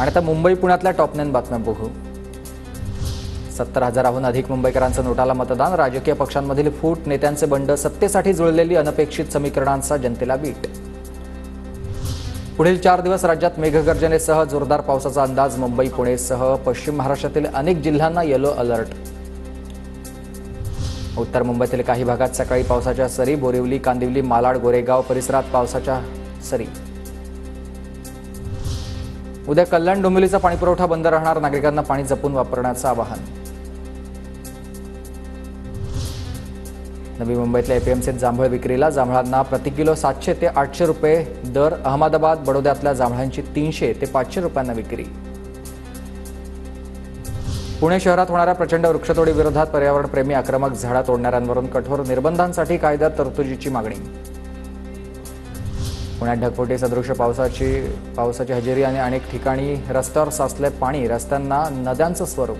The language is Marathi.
आणि आता मुंबई पुण्यातल्या टॉप 9 बातम्या बघू। 70,000हून अधिक मुंबईकरांचं नोटाला मतदान, राजकीय पक्षांमधील फूट, नेत्यांचे बंड, सत्तेसाठी जुळलेली अनपेक्षित समीकरणांचा जनतेला बीट। पुढील 4 दिवस राज्यात मेघगर्जनेसह जोरदार पावसाचा अंदाज, मुंबई पुणेसह पश्चिम महाराष्ट्रातील अनेक जिल्ह्यांना येलो अलर्ट। उत्तर मुंबईतील काही भागात सकाळी पावसाच्या सरी, बोरिवली, कांदिवली, मालाड, गोरेगाव परिसरात पावसाच्या सरी। उद्या कल्याण डोंबिवलीचा पाणीपुरवठा बंद राहणार, नागरिकांना पाणी जपून वापरण्याचं आवाहन। नवी मुंबईतल्या एपीएमसीत जांभळ विक्रीला, जांभळांना प्रति किलो 700 ते 800 रुपये दर, अहमदाबाद बडोद्यातल्या जांभळांची 300 ते 500 रुपयांना विक्री। पुणे शहरात होणाऱ्या प्रचंड वृक्षतोडी विरोधात पर्यावरणप्रेमी आक्रमक झाडं तोडणाऱ्यांवरून कठोर निर्बंधांसाठी कायद्यात तरतुदीची मागणी। पुण्यात ढगफुटी सदृश पावसाची हजेरी आणि अनेक ठिकाणी रस्त्यावर साचले पाणी, रस्त्यांना नद्यांचं स्वरूप।